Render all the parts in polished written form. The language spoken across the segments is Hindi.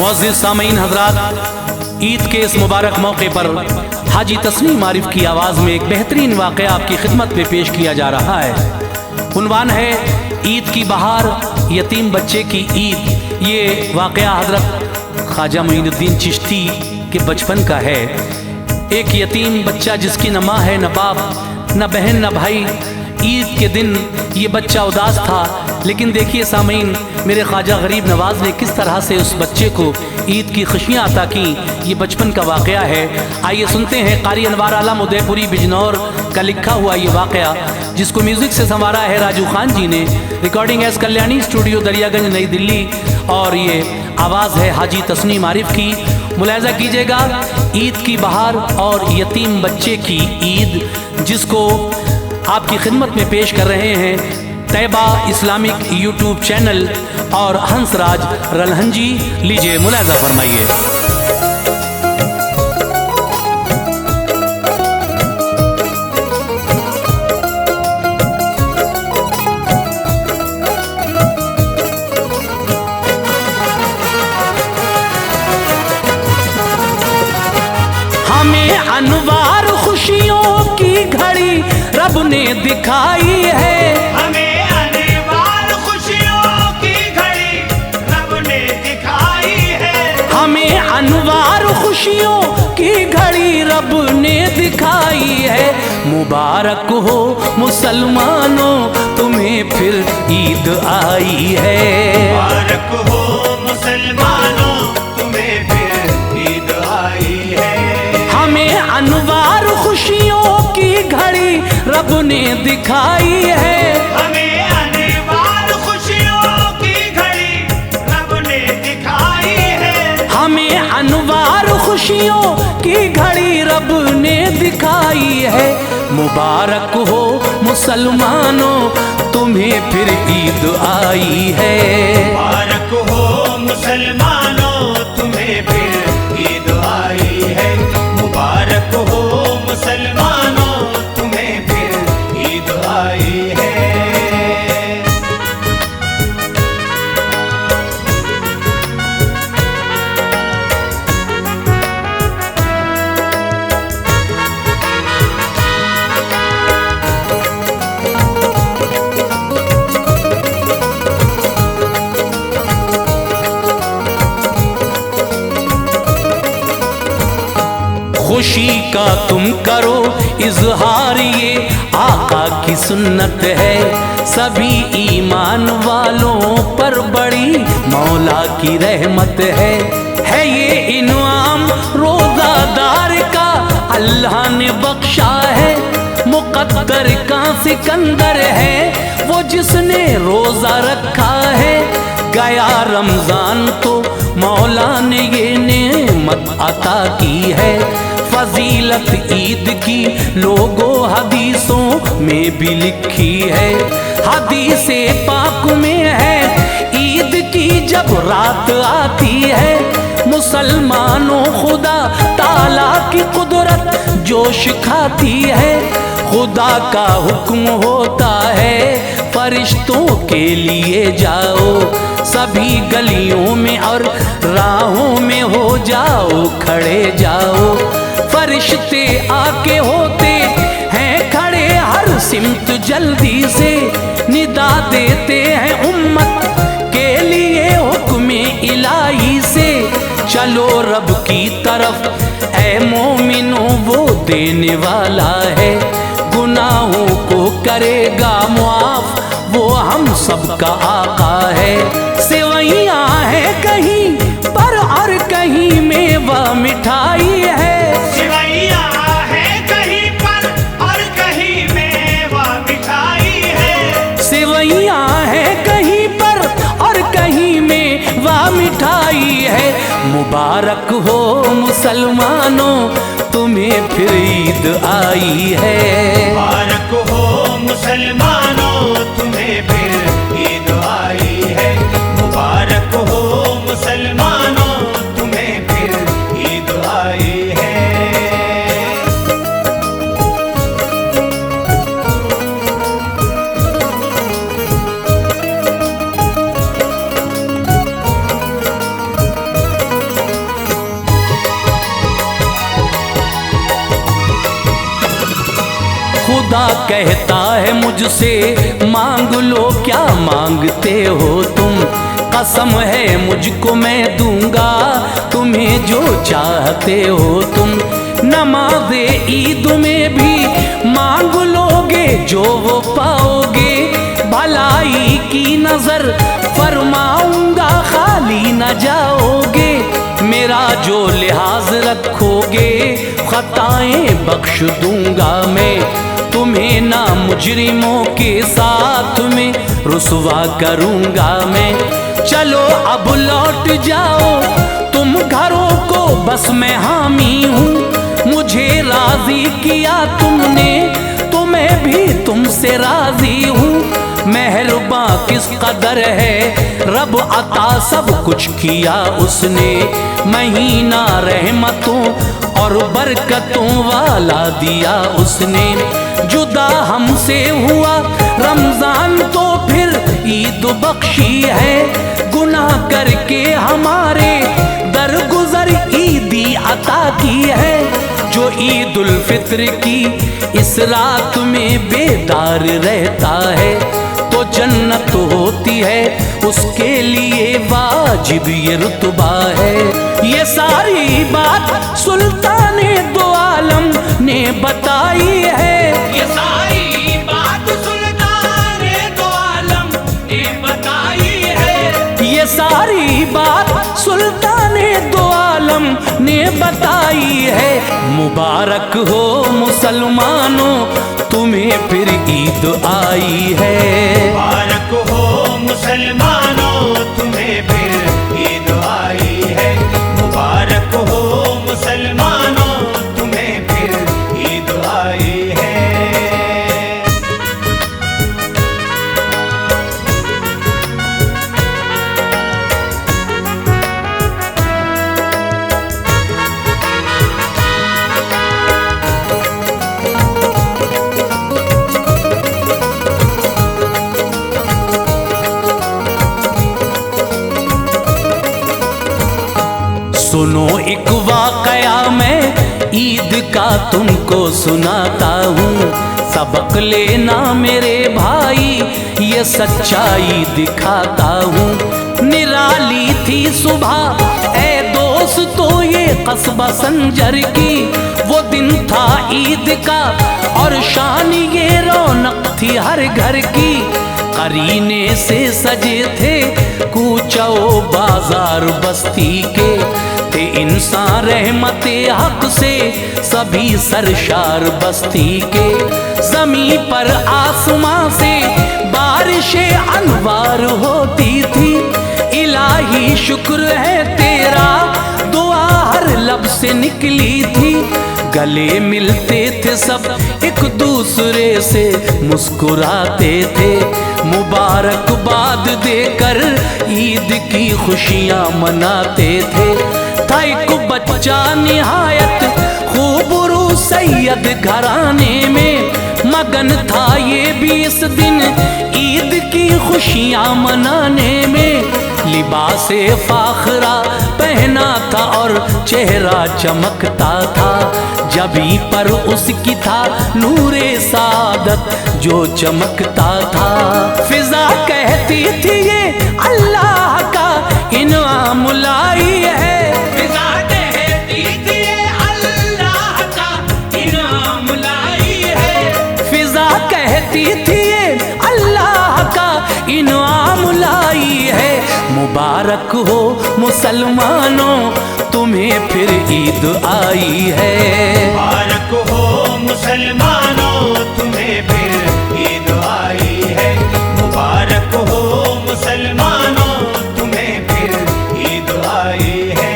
मुअज़्ज़िज़ सामीन हज़रात, ईद के इस मुबारक मौके पर हाजी तस्नीम आरिफ की आवाज़ में एक बेहतरीन वाक़या आपकी खिदमत में पेश किया जा रहा है। उन्वान है ईद की बहार, यतीम बच्चे की ईद। ये वाक़या हज़रत ख्वाजा मोइनुद्दीन चिश्ती के बचपन का है। एक यतीम बच्चा जिसकी न माँ है, न बाप, न बहन, न भाई। ईद के दिन ये बच्चा उदास था, लेकिन देखिए सामीन, मेरे ख्वाजा गरीब नवाज ने किस तरह से उस बच्चे को ईद की खुशियाँ अता की। ये बचपन का वाक़या है। आइए सुनते हैं कारी अनवार आलम उदयपुरी बिजनौर का लिखा हुआ ये वाक़या, जिसको म्यूज़िक से संवारा है राजू खान जी ने। Recording S Kalyani studio Daryaganj नई दिल्ली, और ये आवाज़ है हाजी तस्नीम आरिफ की। मुलाहिज़ा कीजिएगा, ईद की बहार और यतीम बच्चे की ईद, जिसको आपकी खिदमत में पेश कर रहे हैं तैयबा इस्लामिक यूट्यूब चैनल और हंसराज रलहंजी। लीजिए मुलाहिज़ा फरमाइए। हमें अनवार खुशियों की घड़ी रब ने दिखाई है। हमें अनवार खुशियों की घड़ी रब ने दिखाई है। हमें अनवार खुशियों की घड़ी रब ने दिखाई है। मुबारक हो मुसलमानों, तुम्हें फिर ईद आई है। मुबारक हो मुसलमानों, तुम्हें फिर ईद आई है। हमें अनवार खुशियों की घड़ी रब ने दिखाई है। हमें अनवार खुशियों की घड़ी रब ने दिखाई है। हमें अनवार खुशियों की घड़ी रब ने दिखाई है। मुबारक हो मुसलमानों, तुम्हें फिर ईद आई है। मुबारक हो मुसलमानों, तुम्हें फिर ईद आई है। मुबारक हो मुसलमानों, तुम्हें फिर ईद आई है। खुशी का तुम करो इजहार, ये आका की सुन्नत है। सभी ईमान वालों पर बड़ी मौला की रहमत है ये इनाम रोज़ादार का अल्लाह ने बख्शा है। मुकद्दर का सिकंदर है वो जिसने रोज़ा रखा है। गया रमज़ान तो मौला ने ये नेमत अता की है। फजीलत ईद की लोगों हदीसों में भी लिखी है। हदीसे पाक में है ईद की जब रात आती है। मुसलमानों खुदा ताला की कुदरत जोश खाती है। खुदा का हुक्म होता है फरिश्तों के लिए जाओ। सभी गलियों में और राहों में हो जाओ खड़े जाओ। फरिश्ते आके होते हैं खड़े हर सिमत, जल्दी से निदा देते हैं उम्मत के लिए हुक्म इलाही से। चलो रब की तरफ ऐ मोमिनो, वो देने वाला है। गुनाहों को करेगा मुआफ, वो हम सबका आका है। सेवैयाँ है कहीं पर और कहीं मेवा मिठाई है। सेवैयाँ है कहीं पर और कहीं मेवा मिठाई है। सेवैयाँ है कहीं पर और कहीं मेवा मिठाई है। मुबारक हो मुसलमानों, तुम्हें फिर ईद आई है। मुबारक हो मुसलमानों, तुम्हें फिर ईद आई है। मुबारक हो मुसलमानों, तुम्हें फिर ईद आई है। खुदा कहता है मुझसे मांग लो क्या मांगते हो तुम, कसम है मुझको मैं दूंगा तुम्हें जो चाहते हो तुम। नमाज़े ईद में भी मांग लोगे जो वो पाओगे, भलाई की नजर फरमाऊंगा खाली न जाओगे। मेरा जो लिहाज रखोगे खताएं बख्श दूंगा मैं तुम्हें, ना मुजरिमों के साथ में रुसवा करूंगा मैं। चलो अब लौट जाओ तुम घरों को, बस मैं हामी हूँ। मुझे राजी किया तुमने तो मैं भी तुमसे राजी हूँ। मेहरबां किस कदर है रब, अता सब कुछ किया उसने। महीना रहमतों और बरकतों वाला दिया उसने। जुदा हमसे हुआ रमजान तो फिर ईद बख्शी है, गुनाह करके हमारे दरगुजर ईदी अता की है। जो ईद उल फित्र की इस रात में बेदार रहता है तो जन्नत होती है उसके लिए वाजिब ये रुतबा है। ये सारी बात सुल्ताने दो आलम ने बताई है, ये सारी बात सुल्ताने दो आलम ने बताई है। ये सारी बात सुल्ताने दो आलम ने बताई है। मुबारक हो मुसलमानों तुम्हें फिर ईद आई है। मुबारक हो मुसलमानों तुम्हें फिर ईद आई है। मुबारक हो मुसलमानों तुम्हें फिर ईद आई है। सुनो एक वाकया मैं ईद का तुमको सुनाता हूँ, सबक लेना मेरे भाई ये सच्चाई दिखाता हूँ। निराली थी सुबह ए दोस्त तो ये कस्बा संजर की, वो दिन था ईद का और शान ये रौनक थी हर घर की। करीने से सजे थे कूचो बाजार बस्ती के, थे इंसान रहमते हक से सभी सरशार बस्ती के। जमी पर आसमां से बारिशें अनवार होती थी, इलाही शुक्र है तेरा दुआ हर लब से निकली थी। गले मिलते थे सब एक दूसरे से मुस्कुराते थे, मुबारकबाद देकर ईद की खुशियां मनाते थे। था एक बच्चा निहायत खूबरू सैयद घराने में, मगन था ये भी इस दिन ईद की खुशियां मनाने में। लिबासे फाखरा पहना था और चेहरा चमकता था, जबी पर उसकी था नूरे सादत जो चमकता था। फिजा कहती थी ये अल्लाह का इनाम लाई है, फिजा कहती थी ये अल्लाह का इनाम लाई है। फिजा कहती थी ये अल्लाह का इनाम लाई है। मुबारक हो मुसलमानों तुम्हें फिर ईद आई है। मुबारक हो मुसलमानों तुम्हें फिर ईद आई है। मुबारक हो मुसलमानों तुम्हें फिर ईद आई है।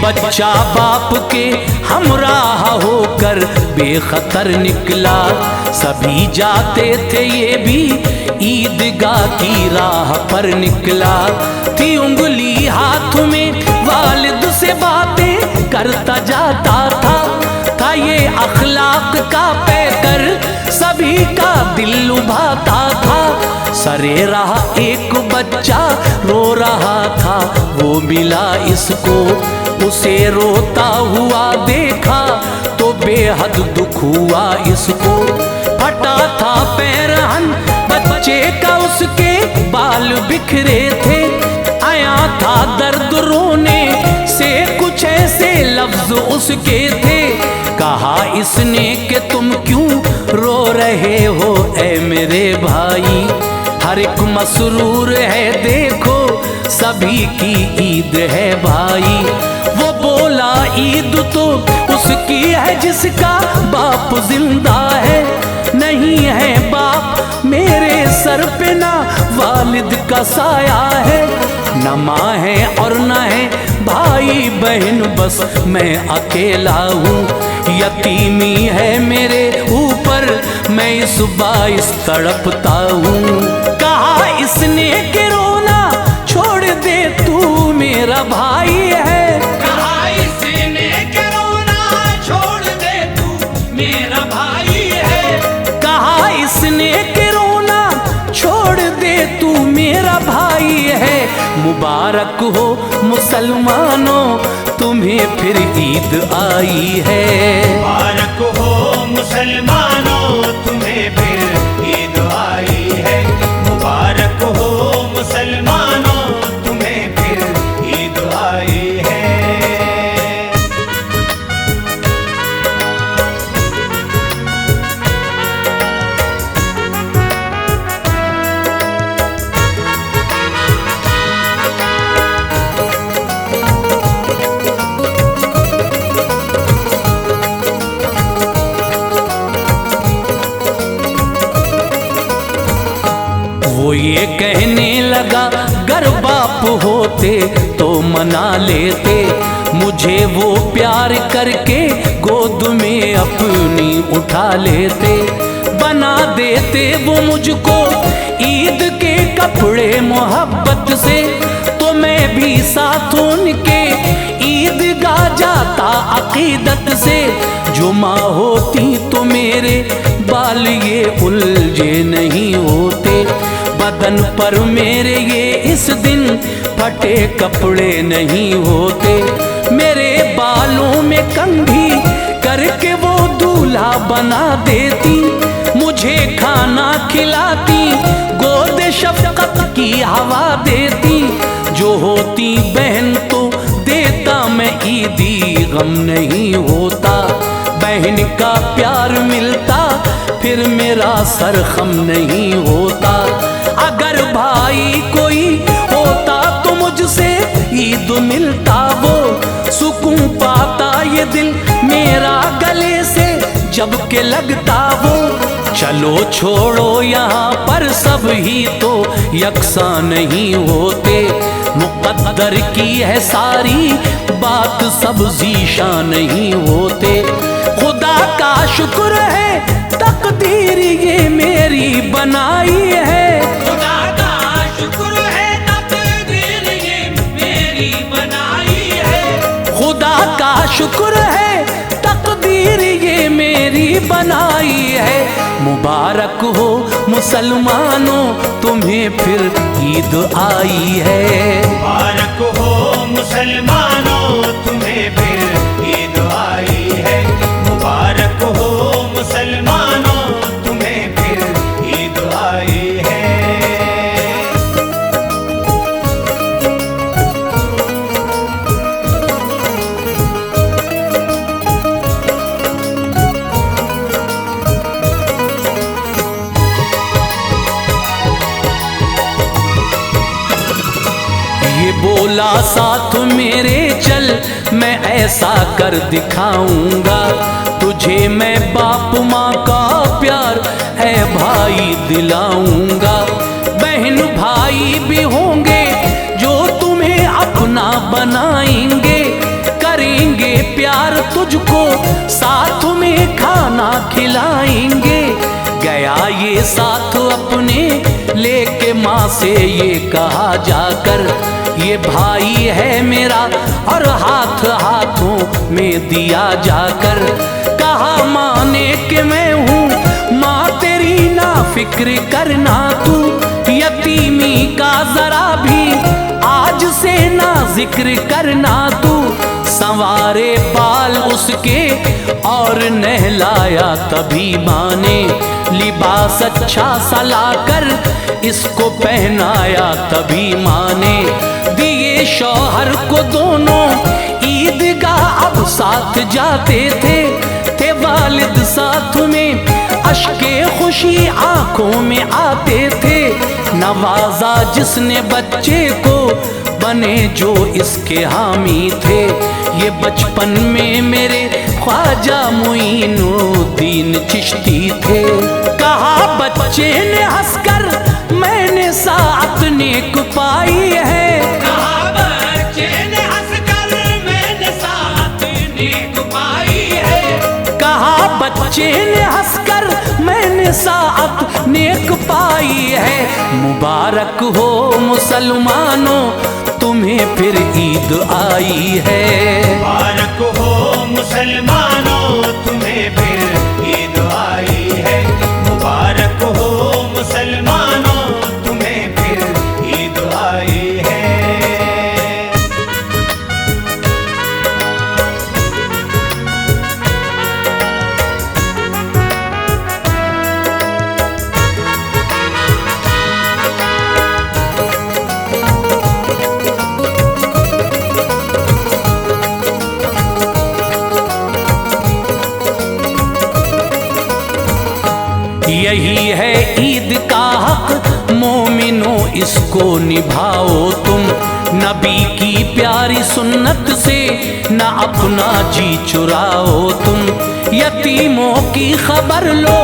बच्चा बाप के हमराह होकर बेखतर निकला, सभी जाते थे ये भी ईदगाह की राह पर निकला। थी उंगली हाथ में वालिद से बातें करता जाता था अखलाक का पैकर सभी का दिल लुभाता था। सरे रहा एक बच्चा रो रहा था, वो मिला इसको, उसे रोता हुआ देखा तो बेहद दुख हुआ इसको। फटा था पैरहन बच्चे का, उसके बाल बिखरे थे, आया था दर्द रोने से, कुछ ऐसे लफ्ज उसके थे। कहा इसने कि तुम क्यों रो रहे हो ऐ मेरे भाई, हर एक मसरूर है देखो, सभी की ईद है भाई। वो बोला ईद तो उसकी है जिसका बाप जिंदा है, नहीं है बाप मेरे सर पे ना वालिद का साया है, न माँ है और न है भाई बहन, बस मैं अकेला हूँ, यतीमी है मेरे ऊपर, मैं इस बाइस तड़पता हूँ। कहा इसने कि रोना छोड़ दे तू मेरा भाई है, कहा इसने कि रोना छोड़ दे तू मेरा भाई है, कहा इसने कि रोना छोड़ दे तू मेरा भाई है। मुबारक हो मुसलमानों तुम्हें फिर ईद आई है, मुबारक हो मुसलमानों तुम्हें फिर ईद आई है, मुबारक हो मुसलमानों तुम्हें फिर ईद आई है। वो ये कहने लगा गर बाप होते तो मना लेते, मुझे वो प्यार करके गोद में अपनी उठा लेते, बना देते वो मुझको ईद के कपड़े मोहब्बत से, तो मैं भी साथ उनके ईद गा जाता अकीदत से। जो माँ होती तो मेरे बाल ये उलझे नहीं होते, बदन पर मेरे ये इस दिन फटे कपड़े नहीं होते, मेरे बालों में कंघी करके वो दूल्हा बना देती, मुझे खाना खिलाती, गोद शफकत की हवा देती, जो होती बहन तो देता मैं ईदी, गम नहीं होता बहन का प्यार मिलता, फिर मेरा सर खम नहीं होता। अगर भाई कोई होता तो मुझसे ईद मिलता, वो सुकून पाता ये दिल मेरा गले से जब के लगता वो। चलो छोड़ो यहाँ पर सब ही तो यकसा नहीं होते, मुक़द्दर की है सारी बात सब ज़ीशा नहीं होते। खुदा का शुक्र है तकदीर ये मेरी बनाई है, खुदा का शुक्र है तकदीर ये मेरी बनाई है, खुदा का शुक्र है तकदीर ये मेरी बनाई है। मुबारक हो मुसलमानों तुम्हें फिर ईद आई है, मुबारक हो मुसलमानों तुम्हें फिर ईद आई है, मुबारक हो मुसलमानों तुम्हें फिर ईद आई है। ये बोला साथ मेरे चल मैं ऐसा कर दिखाऊंगा, तुझे मैं बाप माँ का प्यार है भाई दिलाऊंगा। बहन भाई भी होंगे जो तुम्हें अपना बनाएंगे, करेंगे प्यार तुझको साथ में खाना खिलाएंगे। गया ये साथ अपने लेके माँ से ये कहा जाकर, ये भाई है मेरा और हाथ हाथों में दिया जाकर। कहा माने कि मैं हूँ माँ तेरी, ना फिक्र करना तू यतीमी का जरा भी आज से ना जिक्र करना तू। संवारे बाल उसके और नहलाया तभी माँ ने, लिबास अच्छा सा लाकर इसको पहनाया तभी माँ ने। दिए शौहर को दोनों ईदगाह अब साथ जाते थे वालिद साथ में, अश्के खुशी आंखों में आते थे। नवाजा जिसने बच्चे को बने जो इसके हामी थे, ये बचपन में मेरे ख्वाजा मुईनुद्दीन चिश्ती थे। कहा बच्चे ने हंसकर मैंने साथ नेक पाई है, कहा बच्चे ने हंसकर मैंने साथ नेक पाई है, कहा बच्चे ने हंसकर मैंने साथ नेक पाई है। मुबारक हो मुसलमानों तुम्हें फिर ईद आई है। मुबारक हो मुसलमानों तुम्हें फिर ईद आई है। मुबारक हो मुसलमानों तुम्हें फिर ईद आई है। यही है ईद का हक मोमिनो, इसको निभाओ तुम। नबी की प्यारी सुन्नत से न अपना जी चुराओ तुम। यतीमों की खबर लो,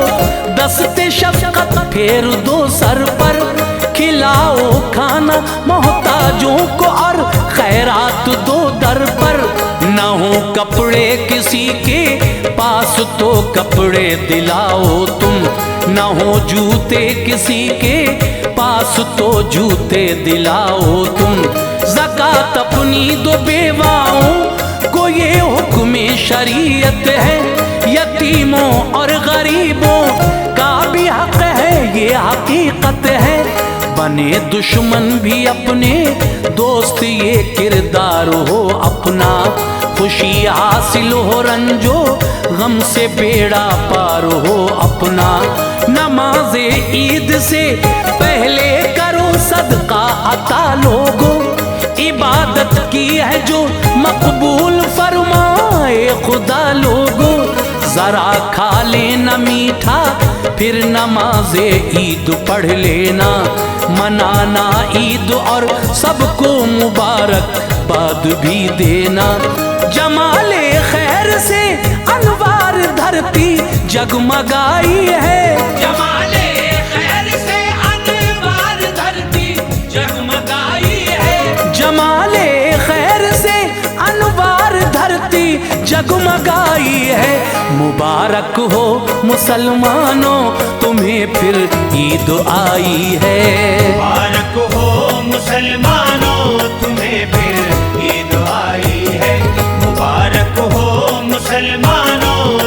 दस्ते शफकत फेर दो सर पर। खिलाओ खाना मोहताजों को और खैरात दो दर पर। न हो कपड़े किसी के पास तो कपड़े दिलाओ तुम। न हो जूते किसी के पास तो जूते दिलाओ तुम। ज़कात अपनी दो बेवाओं को ये हुक्म शरीयत है। यतीमों और गरीबों का भी हक है, ये हकीकत है। बने दुश्मन भी अपने दोस्त, ये किरदार हो अपना। खुशी हासिल हो रंजो गम से बेड़ा पार हो अपना। नमाज़े ईद से पहले करो सदका अता लोगो। इबादत की है जो मकबूल फरमाए खुदा लोगो। जरा खा लेना मीठा फिर नमाज़े ईद पढ़ लेना। मनाना ईद और सबको मुबारक बाद भी देना। जमाले खैर से अनवार धरती जगमगाई है। जमाले खैर से अनवार धरती जगमगाई है। जमाले खैर से अनवार धरती जगमगाई है। मुबारक हो मुसलमानों तुम्हें फिर ईद आई है। मुबारक हो मुसलमानों तुम्हें फिर ईद आई है। मुबारक हो मुसलमानों